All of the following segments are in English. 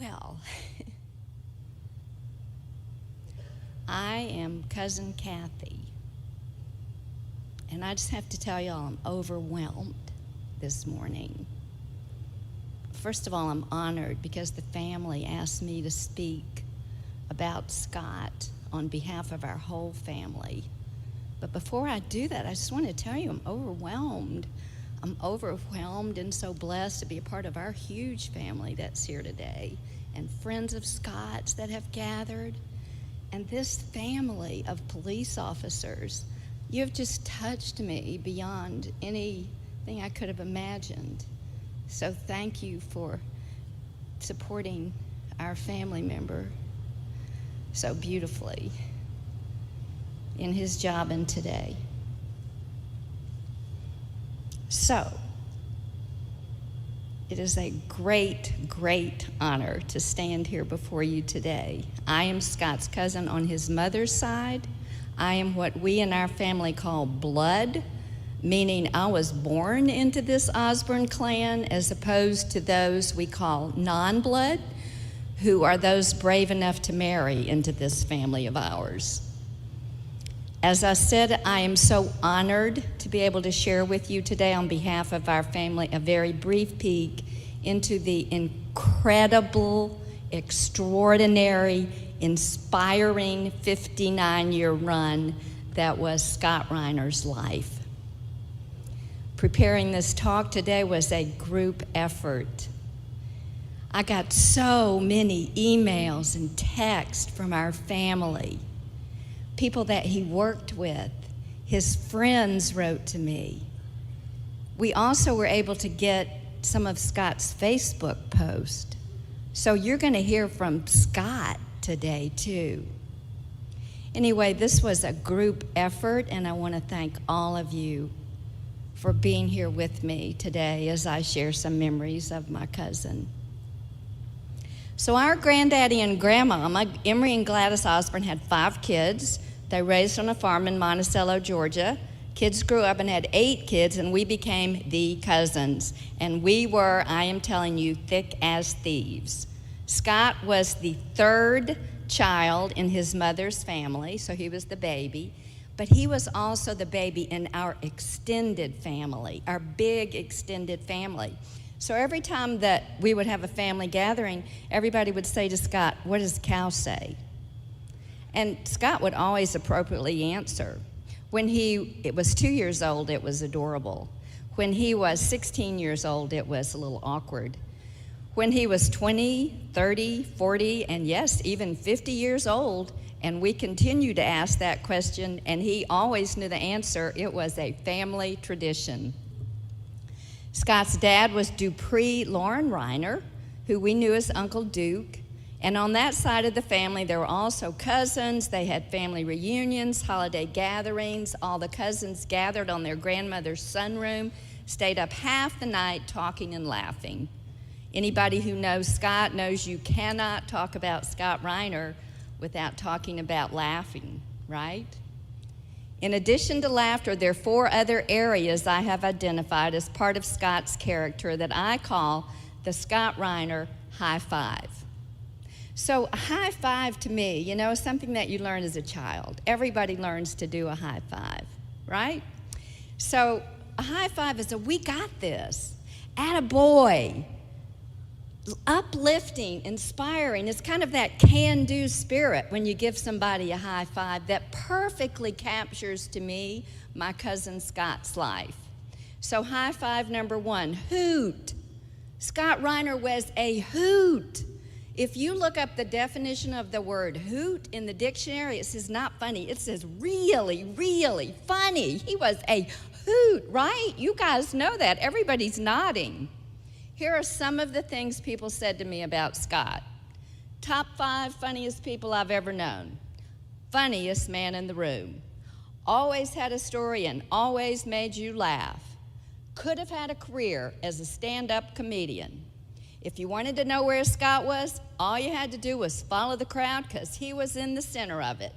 Well, I am Cousin Kathy, and I just have to tell y'all I'm overwhelmed this morning. First of all, I'm honored because the family asked me to speak about Scott on behalf of our whole family. But before I do that, I just want to tell you I'm overwhelmed. I'm overwhelmed and so blessed to be a part of our huge family that's here today, and friends of Scott's that have gathered. And this family of police officers, you've just touched me beyond anything I could have imagined. So thank you for supporting our family member so beautifully in his job and today. So, it is a great, great honor to stand here before you today. I am Scott's cousin on his mother's side. I am what we in our family call blood, meaning I was born into this Osborne clan as opposed to those we call non-blood, who are those brave enough to marry into this family of ours. As I said, I am so honored to be able to share with you today on behalf of our family a very brief peek into the incredible, extraordinary, inspiring 59-year run that was Scott Riner's life. Preparing this talk today was a group effort. I got so many emails and texts from our family. People that he worked with, his friends wrote to me. We also were able to get some of Scott's Facebook posts. So you're going to hear from Scott today too. Anyway, this was a group effort, and I want to thank all of you for being here with me today as I share some memories of my cousin. So our granddaddy and grandmama, Emery and Gladys Osborne, had 5 kids. They raised on a farm in Monticello, Georgia. Kids grew up and had 8 kids, and we became the cousins. And we were, I am telling you, thick as thieves. Scott was the 3rd child in his mother's family, so he was the baby. But he was also the baby in our extended family, our big extended family. So every time that we would have a family gathering, everybody would say to Scott, "What does Cal say?" And Scott would always appropriately answer. When he was 2 years old, it was adorable. When he was 16 years old, it was a little awkward. When he was 20, 30, 40, and yes, even 50 years old, and we continued to ask that question, and he always knew the answer, it was a family tradition. Scott's dad was Dupree Lauren Riner, who we knew as Uncle Duke. And on that side of the family, there were also cousins. They had family reunions, holiday gatherings. All the cousins gathered on their grandmother's sunroom, stayed up half the night talking and laughing. Anybody who knows Scott knows you cannot talk about Scott Riner without talking about laughing, right? In addition to laughter, there are 4 other areas I have identified as part of Scott's character that I call the Scott Riner high five. So a high five to me, is something that you learn as a child. Everybody learns to do a high five, right? So a high five is we got this. Attaboy. Uplifting, inspiring. It's kind of that can-do spirit when you give somebody a high five that perfectly captures to me my cousin Scott's life. So high five number 1, hoot. Scott Riner was a hoot. If you look up the definition of the word hoot in the dictionary, it says not funny. It says really, really funny. He was a hoot, right? You guys know that. Everybody's nodding. Here are some of the things people said to me about Scott. Top 5 funniest people I've ever known. Funniest man in the room. Always had a story and always made you laugh. Could have had a career as a stand-up comedian. If you wanted to know where Scott was, all you had to do was follow the crowd because he was in the center of it.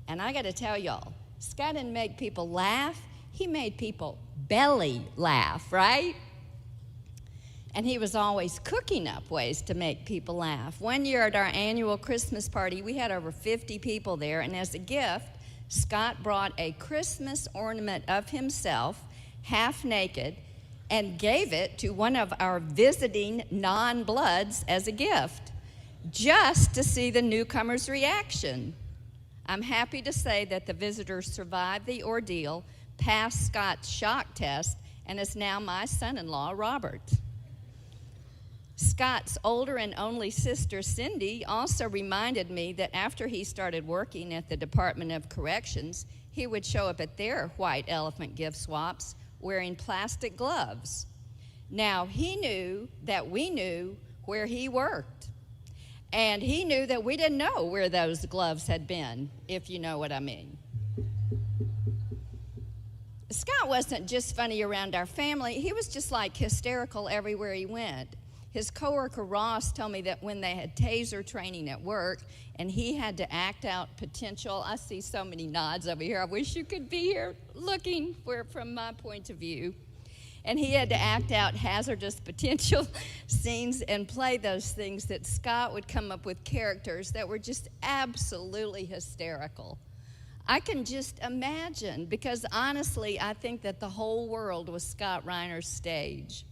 And I got to tell y'all, Scott didn't make people laugh. He made people belly laugh, right? And he was always cooking up ways to make people laugh. One year at our annual Christmas party, we had over 50 people there, and as a gift, Scott brought a Christmas ornament of himself, half naked, and gave it to one of our visiting non-bloods as a gift, just to see the newcomer's reaction. I'm happy to say that the visitor survived the ordeal, passed Scott's shock test, and is now my son-in-law, Robert. Scott's older and only sister, Cindy, also reminded me that after he started working at the Department of Corrections, he would show up at their white elephant gift swaps wearing plastic gloves. Now, he knew that we knew where he worked, and he knew that we didn't know where those gloves had been, if you know what I mean. Scott wasn't just funny around our family, he was just like hysterical everywhere he went. His coworker Ross told me that when they had taser training at work and he had to act out potential, I see so many nods over here, I wish you could be here looking from my point of view. And he had to act out hazardous potential scenes and play those things, that Scott would come up with characters that were just absolutely hysterical. I can just imagine, because honestly, I think that the whole world was Scott Riner's stage.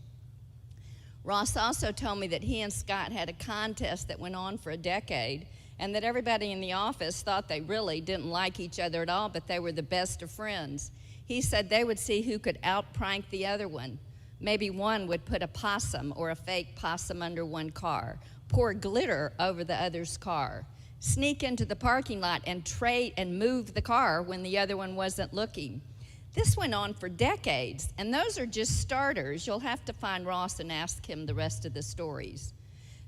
Ross also told me that he and Scott had a contest that went on for a decade, and that everybody in the office thought they really didn't like each other at all, but they were the best of friends. He said they would see who could out-prank the other one. Maybe one would put a possum or a fake possum under one car, pour glitter over the other's car, sneak into the parking lot and trade and move the car when the other one wasn't looking. This went on for decades, and those are just starters. You'll have to find Ross and ask him the rest of the stories.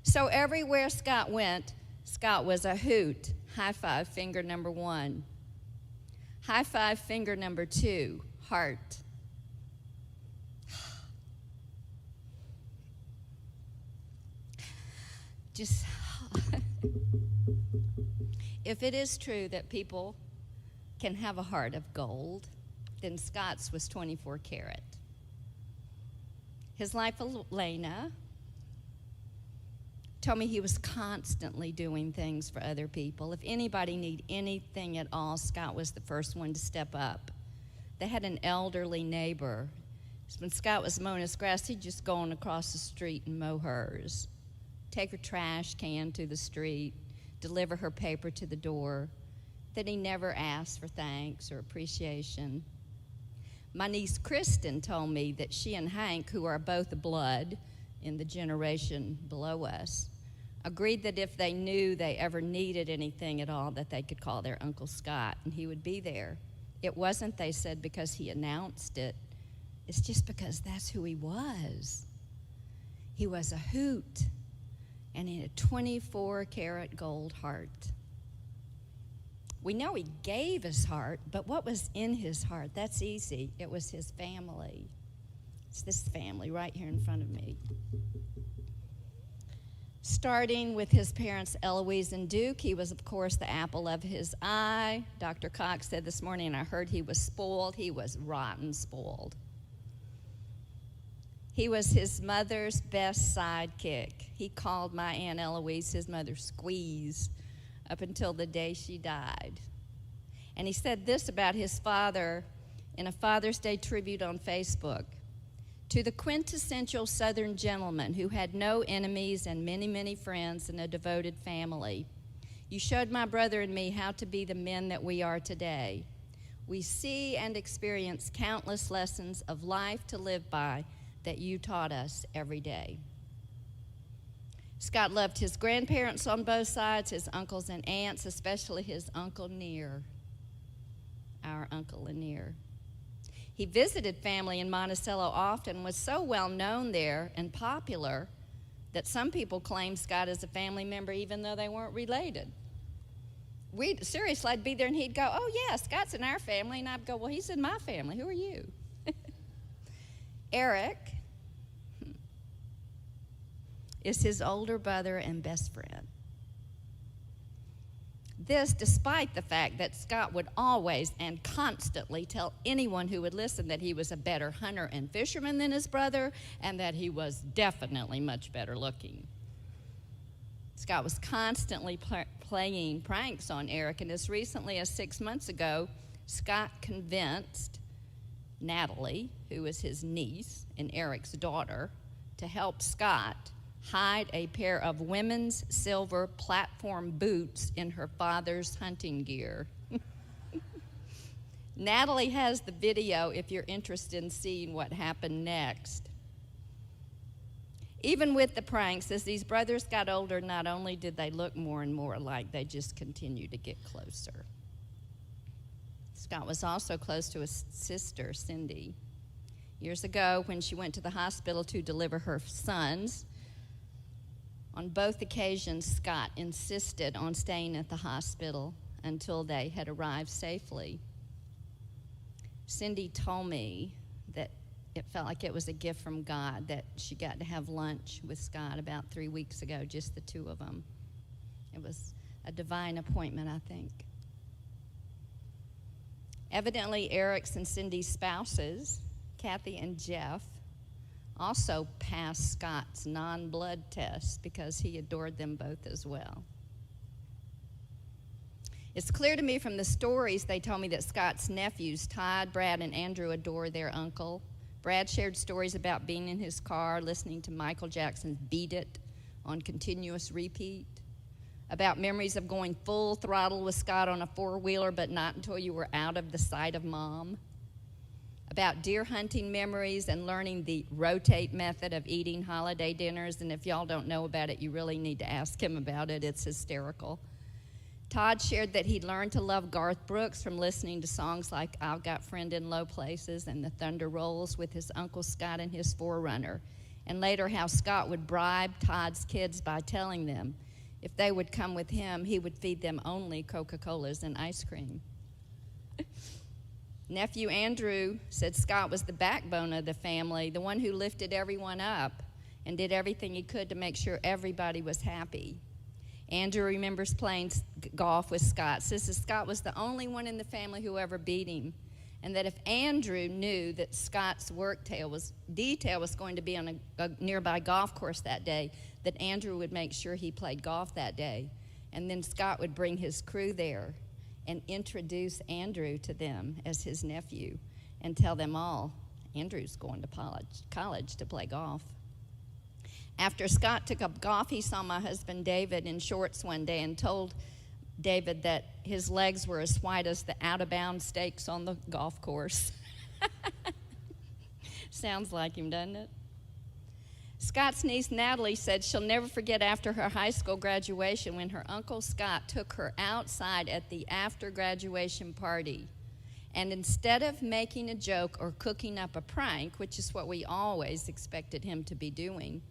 So everywhere Scott went, Scott was a hoot. High five, finger number 1. High five, finger number 2, heart. Just, if it is true that people can have a heart of gold, then Scott's was 24 karat. His wife, Elena, told me he was constantly doing things for other people. If anybody needed anything at all, Scott was the first one to step up. They had an elderly neighbor. When Scott was mowing his grass, he'd just go on across the street and mow hers, take her trash can to the street, deliver her paper to the door. That he never asked for thanks or appreciation. My niece Kristen told me that she and Hank, who are both blood in the generation below us, agreed that if they knew they ever needed anything at all, that they could call their Uncle Scott and he would be there. It wasn't, they said, because he announced it. It's just because that's who he was. He was a hoot, and he had a 24 karat gold heart. We know he gave his heart, but what was in his heart? That's easy. It was his family. It's this family right here in front of me. Starting with his parents, Eloise and Duke, he was, of course, the apple of his eye. Dr. Cox said this morning, and I heard he was spoiled. He was rotten spoiled. He was his mother's best sidekick. He called my Aunt Eloise his mother Squeeze, up until the day she died. And he said this about his father in a Father's Day tribute on Facebook. To the quintessential Southern gentleman who had no enemies and many, many friends and a devoted family, you showed my brother and me how to be the men that we are today. We see and experience countless lessons of life to live by that you taught us every day. Scott loved his grandparents on both sides, his uncles and aunts, especially his Uncle Near, our Uncle Lanier. He visited family in Monticello often, was so well known there and popular that some people claim Scott is a family member even though they weren't related. Seriously, I'd be there and he'd go, oh yeah, Scott's in our family, and I'd go, well, he's in my family, who are you? Eric is his older brother and best friend. This despite the fact that Scott would always and constantly tell anyone who would listen that he was a better hunter and fisherman than his brother, and that he was definitely much better looking. Scott was constantly playing pranks on Eric, and as recently as 6 months ago, Scott convinced Natalie, who was his niece and Eric's daughter, to help Scott hide a pair of women's silver platform boots in her father's hunting gear. Natalie has the video if you're interested in seeing what happened next. Even with the pranks, as these brothers got older, not only did they look more and more alike, they just continued to get closer. Scott was also close to his sister, Cindy. Years ago, when she went to the hospital to deliver her sons, on both occasions, Scott insisted on staying at the hospital until they had arrived safely. Cindy told me that it felt like it was a gift from God that she got to have lunch with Scott about 3 weeks ago, just the two of them. It was a divine appointment, I think. Evidently, Eric's and Cindy's spouses, Kathy and Jeff, also passed Scott's non-blood test because he adored them both as well. It's clear to me from the stories they told me that Scott's nephews, Todd, Brad, and Andrew, adore their uncle. Brad shared stories about being in his car listening to Michael Jackson's Beat It on continuous repeat, about memories of going full throttle with Scott on a four-wheeler, but not until you were out of the sight of Mom, about deer hunting memories and learning the rotate method of eating holiday dinners. And if y'all don't know about it, you really need to ask him about it. It's hysterical. Todd shared that he'd learned to love Garth Brooks from listening to songs like I've Got Friend in Low Places and The Thunder Rolls with his Uncle Scott and his Forerunner. And later how Scott would bribe Todd's kids by telling them if they would come with him, he would feed them only Coca-Colas and ice cream. Nephew Andrew said Scott was the backbone of the family, the one who lifted everyone up and did everything he could to make sure everybody was happy. Andrew remembers playing golf with Scott, says that Scott was the only one in the family who ever beat him, and that if Andrew knew that Scott's work detail was going to be on a nearby golf course that day, that Andrew would make sure he played golf that day. And then Scott would bring his crew there and introduce Andrew to them as his nephew and tell them all, Andrew's going to college to play golf. After Scott took up golf, he saw my husband David in shorts one day and told David that his legs were as white as the out-of-bounds stakes on the golf course. Sounds like him, doesn't it? Scott's niece Natalie said she'll never forget after her high school graduation when her Uncle Scott took her outside at the after-graduation party. And instead of making a joke or cooking up a prank, which is what we always expected him to be doing,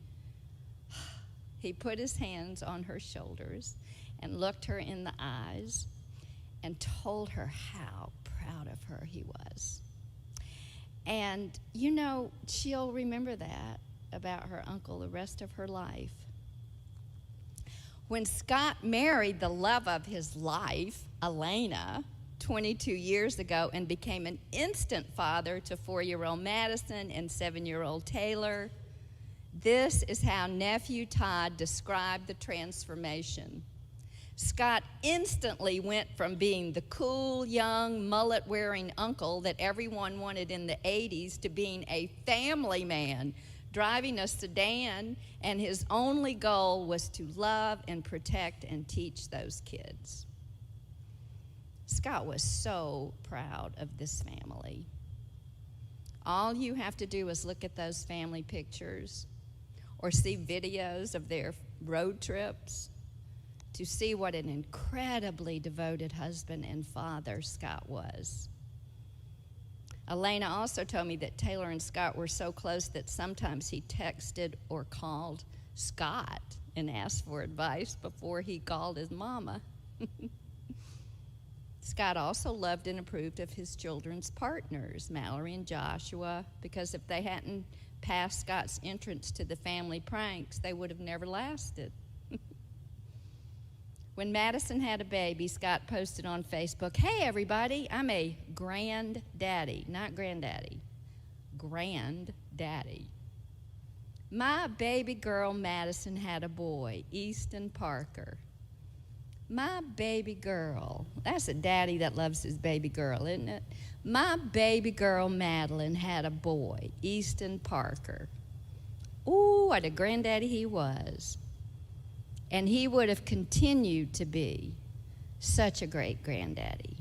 he put his hands on her shoulders and looked her in the eyes and told her how proud of her he was. And, you know, she'll remember that about her uncle the rest of her life. When Scott married the love of his life, Elena, 22 years ago, and became an instant father to 4-year-old Madison and 7-year-old Taylor, this is how nephew Todd described the transformation. Scott instantly went from being the cool, young, mullet-wearing uncle that everyone wanted in the 80s to being a family man, driving a sedan, and his only goal was to love and protect and teach those kids. Scott was so proud of this family. All you have to do is look at those family pictures or see videos of their road trips to see what an incredibly devoted husband and father Scott was. Elena also told me that Taylor and Scott were so close that sometimes he texted or called Scott and asked for advice before he called his mama. Scott also loved and approved of his children's partners, Mallory and Joshua, because if they hadn't passed Scott's entrance to the family pranks, they would have never lasted. When Madison had a baby, Scott posted on Facebook, "Hey everybody, I'm a granddaddy," not granddaddy, granddaddy. "My baby girl Madison had a boy, Easton Parker." My baby girl. That's a daddy that loves his baby girl, isn't it? "My baby girl Madeline had a boy, Easton Parker." Ooh, what a granddaddy he was. And he would have continued to be such a great granddaddy.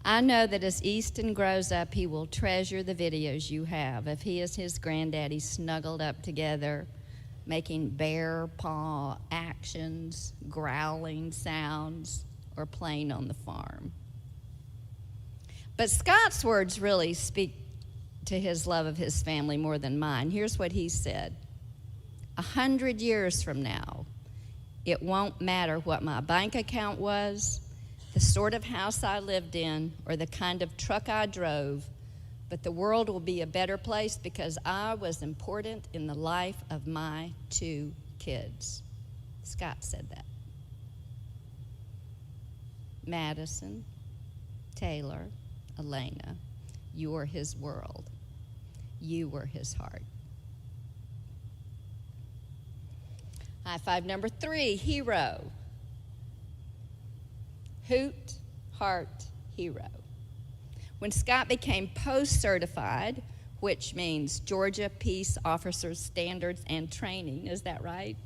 I know that as Easton grows up, he will treasure the videos you have of he and his granddaddy snuggled up together, making bear paw actions, growling sounds, or playing on the farm. But Scott's words really speak to his love of his family more than mine. Here's what he said: 100 years from now, it won't matter what my bank account was, the sort of house I lived in, or the kind of truck I drove, but the world will be a better place because I was important in the life of my 2 kids. Scott said that. Madison, Taylor, Elena, you were his world. You were his heart. High five number 3, hero. Hoot, heart, hero. When Scott became post-certified, which means Georgia Peace Officers Standards and Training, is that right?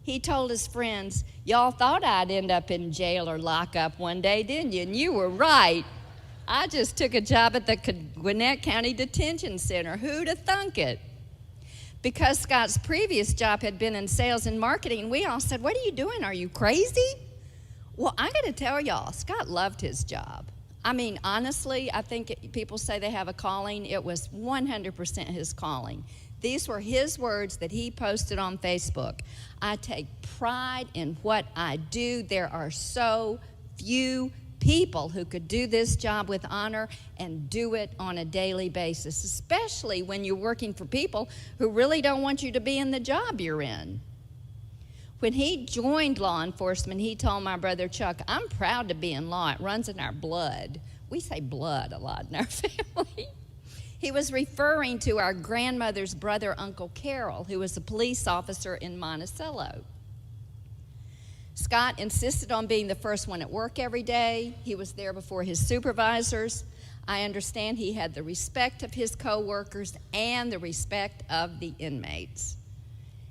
He told his friends, "Y'all thought I'd end up in jail or lockup one day, didn't you? And you were right. I just took a job at the Gwinnett County Detention Center. Who'd have thunk it?" Because Scott's previous job had been in sales and marketing, we all said, "What are you doing? Are you crazy?" Well, I got to tell y'all, Scott loved his job. I mean, honestly, I think people say they have a calling. It was 100% his calling. These were his words that he posted on Facebook. "I take pride in what I do. There are so few people who could do this job with honor and do it on a daily basis, especially when you're working for people who really don't want you to be in the job you're in." When he joined law enforcement, he told my brother Chuck, "I'm proud to be in law. It runs in our blood." We say blood a lot in our family. He was referring to our grandmother's brother, Uncle Carol, who was a police officer in Monticello. Scott insisted on being the first one at work every day. He was there before his supervisors. I understand he had the respect of his coworkers and the respect of the inmates.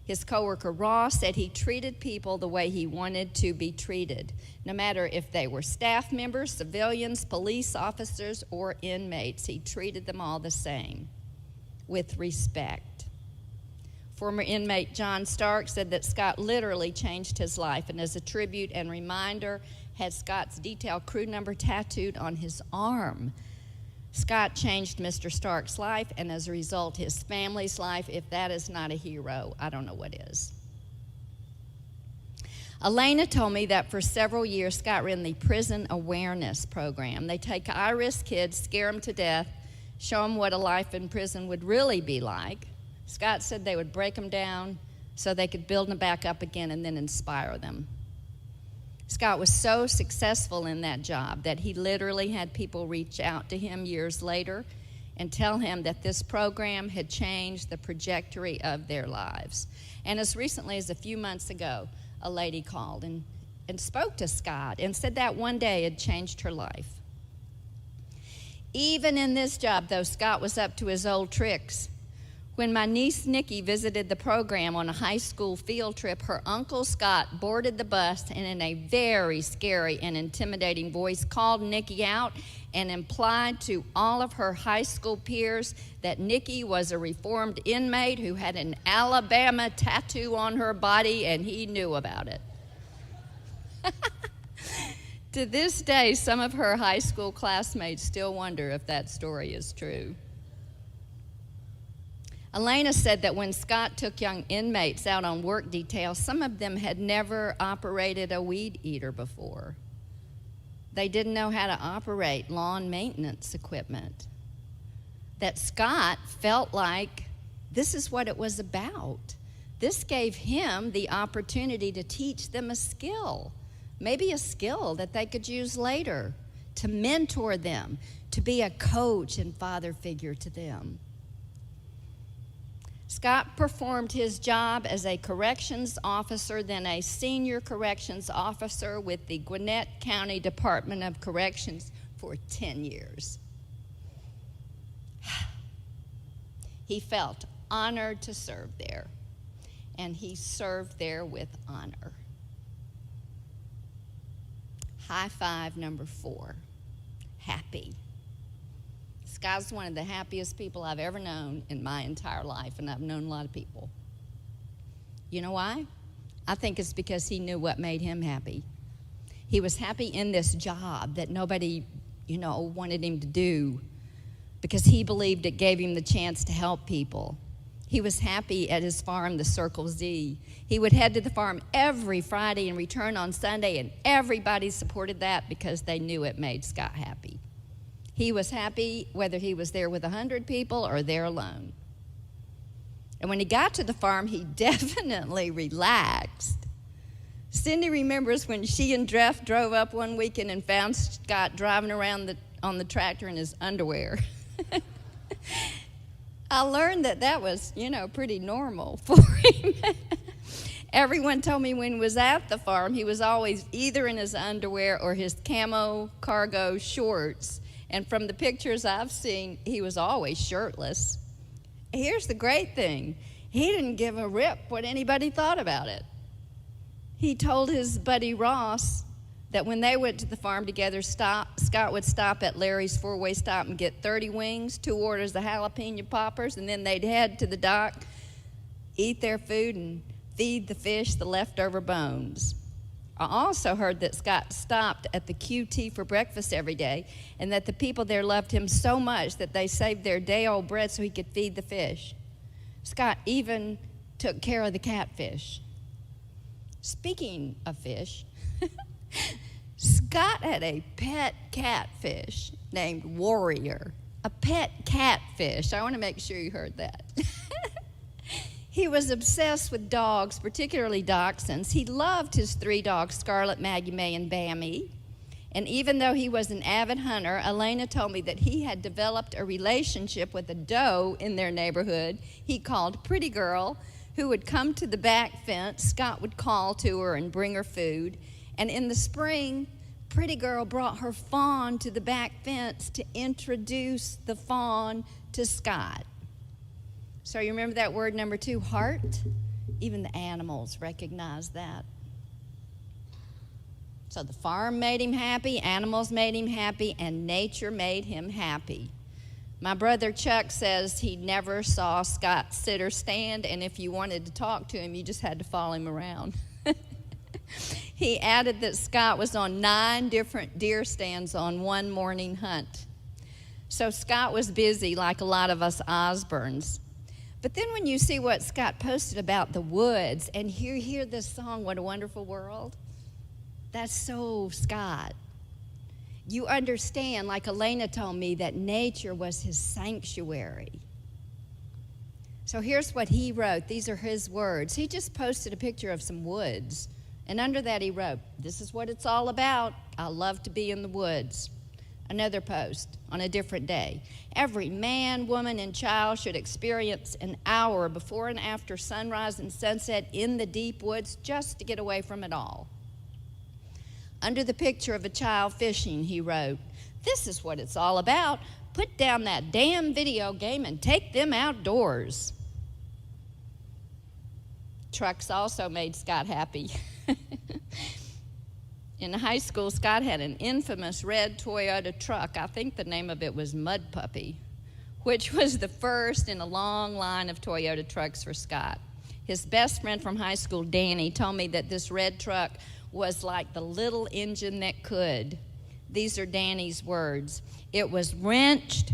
His coworker Ross said he treated people the way he wanted to be treated, no matter if they were staff members, civilians, police officers, or inmates. He treated them all the same, with respect. Former inmate John Stark said that Scott literally changed his life, and as a tribute and reminder, had Scott's detail crew number tattooed on his arm. Scott changed Mr. Stark's life, and as a result, his family's life. If that is not a hero, I don't know what is. Elena told me that for several years, Scott ran the prison awareness program. They take high-risk kids, scare them to death, show them what a life in prison would really be like. Scott said they would break them down so they could build them back up again and then inspire them. Scott was so successful in that job that he literally had people reach out to him years later and tell him that this program had changed the trajectory of their lives. And as recently as a few months ago, a lady called and spoke to Scott and said that one day had changed her life. Even in this job, though, Scott was up to his old tricks. When my niece Nikki visited the program on a high school field trip, her uncle Scott boarded the bus and in a very scary and intimidating voice called Nikki out and implied to all of her high school peers that Nikki was a reformed inmate who had an Alabama tattoo on her body and he knew about it. To this day, some of her high school classmates still wonder if that story is true. Elena said that when Scott took young inmates out on work detail, some of them had never operated a weed eater before. They didn't know how to operate lawn maintenance equipment. That Scott felt like this is what it was about. This gave him the opportunity to teach them a skill, maybe a skill that they could use later, to mentor them, to be a coach and father figure to them. Scott performed his job as a corrections officer, then a senior corrections officer with the Gwinnett County Department of Corrections for 10 years. He felt honored to serve there, and he served there with honor. High five number 4, happy. Scott's one of the happiest people I've ever known in my entire life, and I've known a lot of people. You know why? I think it's because he knew what made him happy. He was happy in this job that nobody, wanted him to do, because he believed it gave him the chance to help people. He was happy at his farm, the Circle Z. He would head to the farm every Friday and return on Sunday, and everybody supported that because they knew it made Scott happy. He was happy whether he was there with 100 people or there alone. And when he got to the farm, he definitely relaxed. Cindy remembers when she and Jeff drove up one weekend and found Scott driving around on the tractor in his underwear. I learned that was, pretty normal for him. Everyone told me when he was at the farm, he was always either in his underwear or his camo cargo shorts. And from the pictures I've seen, he was always shirtless. Here's the great thing. He didn't give a rip what anybody thought about it. He told his buddy Ross that when they went to the farm together, Scott would stop at Larry's four-way stop and get 30 wings, 2 orders of jalapeno poppers, and then they'd head to the dock, eat their food, and feed the fish the leftover bones. I also heard that Scott stopped at the QT for breakfast every day, and that the people there loved him so much that they saved their day-old bread so he could feed the fish. Scott even took care of the catfish. Speaking of fish, Scott had a pet catfish named Warrior, a pet catfish. I want to make sure you heard that. He was obsessed with dogs, particularly dachshunds. He loved his 3 dogs, Scarlet, Maggie May, and Bammy. And even though he was an avid hunter, Elena told me that he had developed a relationship with a doe in their neighborhood he called Pretty Girl, who would come to the back fence. Scott would call to her and bring her food. And in the spring, Pretty Girl brought her fawn to the back fence to introduce the fawn to Scott. So you remember that word number 2, heart? Even the animals recognize that. So the farm made him happy, animals made him happy, and nature made him happy. My brother Chuck says he never saw Scott sit or stand, and if you wanted to talk to him, you just had to follow him around. He added that Scott was on 9 different deer stands on one morning hunt. So Scott was busy like a lot of us Osborns. But then when you see what Scott posted about the woods, and hear this song, What a Wonderful World, that's so Scott. You understand, like Elena told me, that nature was his sanctuary. So here's what he wrote. These are his words. He just posted a picture of some woods, and under that he wrote, "This is what it's all about. I love to be in the woods." Another post on a different day. Every man, woman, and child should experience an hour before and after sunrise and sunset in the deep woods just to get away from it all. Under the picture of a child fishing, he wrote, "This is what it's all about. Put down that damn video game and take them outdoors." Trucks also made Scott happy. In high school, Scott had an infamous red Toyota truck. I think the name of it was Mud Puppy, which was the first in a long line of Toyota trucks for Scott. His best friend from high school, Danny, told me that this red truck was like the little engine that could. These are Danny's words. It was wrenched,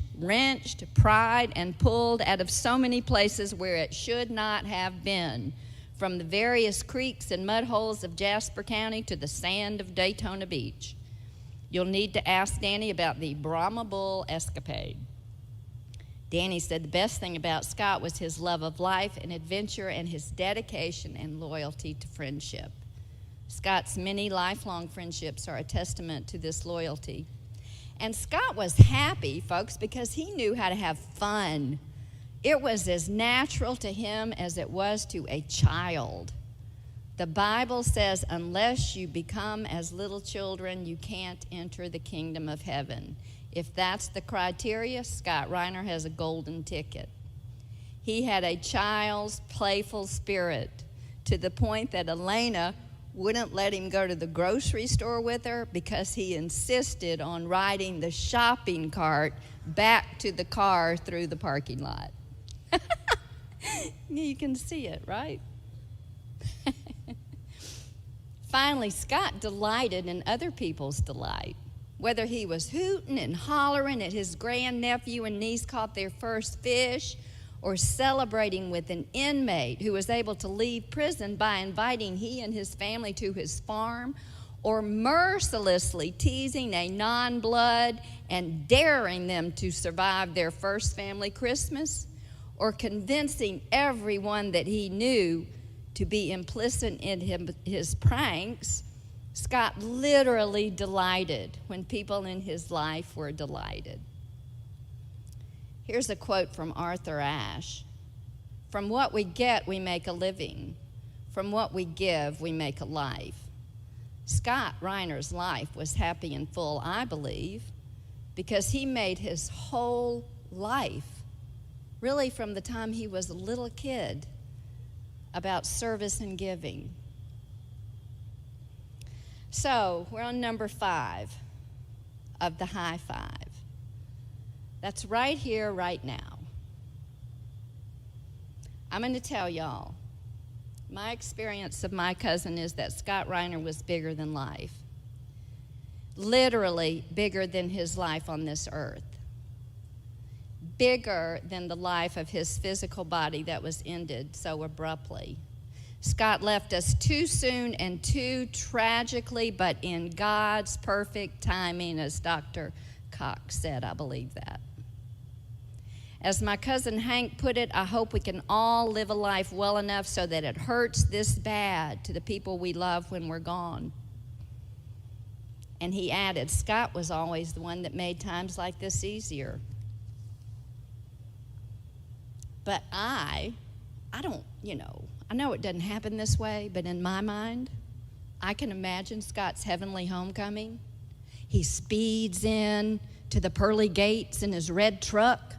pried, and pulled out of so many places where it should not have been, from the various creeks and mud holes of Jasper County to the sand of Daytona Beach. You'll need to ask Danny about the Brahma Bull escapade. Danny said the best thing about Scott was his love of life and adventure and his dedication and loyalty to friendship. Scott's many lifelong friendships are a testament to this loyalty. And Scott was happy, folks, because he knew how to have fun. It was as natural to him as it was to a child. The Bible says, unless you become as little children, you can't enter the kingdom of heaven. If that's the criteria, Scott Riner has a golden ticket. He had a child's playful spirit to the point that Elena wouldn't let him go to the grocery store with her because he insisted on riding the shopping cart back to the car through the parking lot. You can see it, right? Finally, Scott delighted in other people's delight. Whether he was hooting and hollering at his grandnephew and niece caught their first fish, or celebrating with an inmate who was able to leave prison by inviting he and his family to his farm, or mercilessly teasing a non-blood and daring them to survive their first family Christmas, or convincing everyone that he knew to be implicit in his pranks, Scott literally delighted when people in his life were delighted. Here's a quote from Arthur Ashe. From what we get, we make a living. From what we give, we make a life. Scott Riner's life was happy and full, I believe, because he made his whole life, really from the time he was a little kid, about service and giving. So we're on number 5 of the high 5. That's right here, right now. I'm going to tell y'all, my experience of my cousin is that Scott Riner was bigger than life. Literally bigger than his life on this earth. Bigger than the life of his physical body that was ended so abruptly. Scott left us too soon and too tragically, but in God's perfect timing, as Dr. Cox said. I believe that. As my cousin Hank put it, I hope we can all live a life well enough so that it hurts this bad to the people we love when we're gone. And he added, Scott was always the one that made times like this easier. But I don't, I know it doesn't happen this way, but in my mind, I can imagine Scott's heavenly homecoming. He speeds in to the pearly gates in his red truck.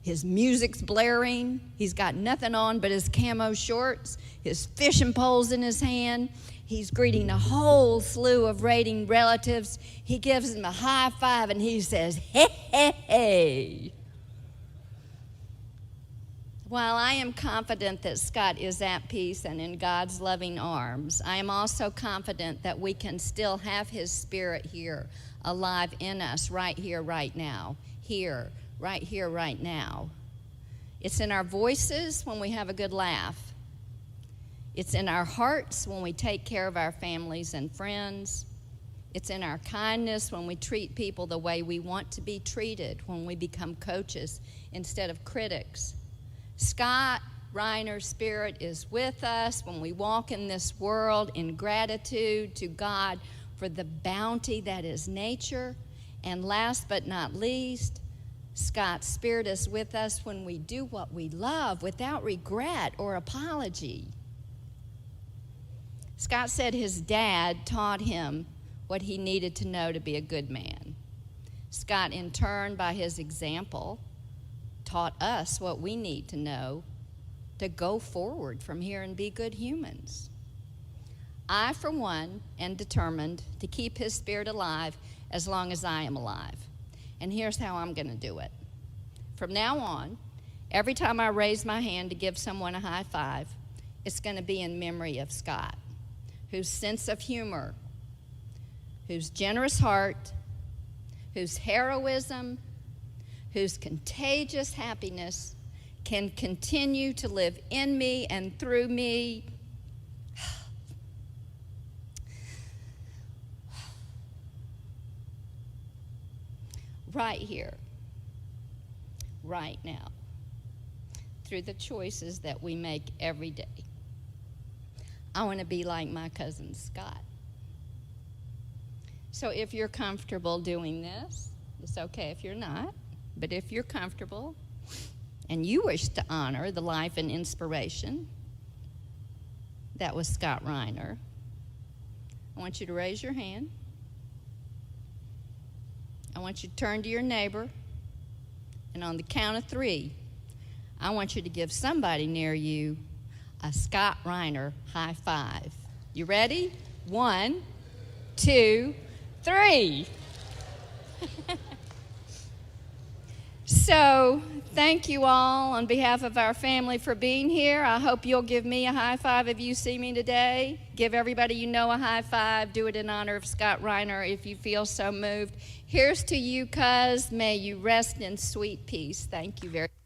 His music's blaring. He's got nothing on but his camo shorts, his fishing poles in his hand. He's greeting a whole slew of raiding relatives. He gives them a high five and he says, hey, hey, hey. While I am confident that Scott is at peace and in God's loving arms, I am also confident that we can still have his spirit here, alive in us right here, right now. Here, right now. It's in our voices when we have a good laugh. It's in our hearts when we take care of our families and friends. It's in our kindness when we treat people the way we want to be treated, when we become coaches instead of critics. Scott Riner's spirit is with us when we walk in this world in gratitude to God for the bounty that is nature. And last but not least, Scott's spirit is with us when we do what we love without regret or apology. Scott said his dad taught him what he needed to know to be a good man. Scott, in turn, by his example, taught us what we need to know to go forward from here and be good humans. I, for one, am determined to keep his spirit alive as long as I am alive. And here's how I'm going to do it. From now on, every time I raise my hand to give someone a high five, it's going to be in memory of Scott, whose sense of humor, whose generous heart, whose heroism, whose contagious happiness can continue to live in me and through me. right now through the choices that we make every day. I want to be like my cousin Scott. So if you're comfortable doing this, it's okay if you're not, but if you're comfortable and you wish to honor the life and inspiration that was Scott Riner, I want you to raise your hand. I want you to turn to your neighbor, and on the count of 3, I want you to give somebody near you a Scott Riner high five. You ready? 1, 2, 3. So, thank you all on behalf of our family for being here. I hope you'll give me a high five if you see me today. Give everybody you know a high five. Do it in honor of Scott Riner if you feel so moved. Here's to you, cuz. May you rest in sweet peace. Thank you very much.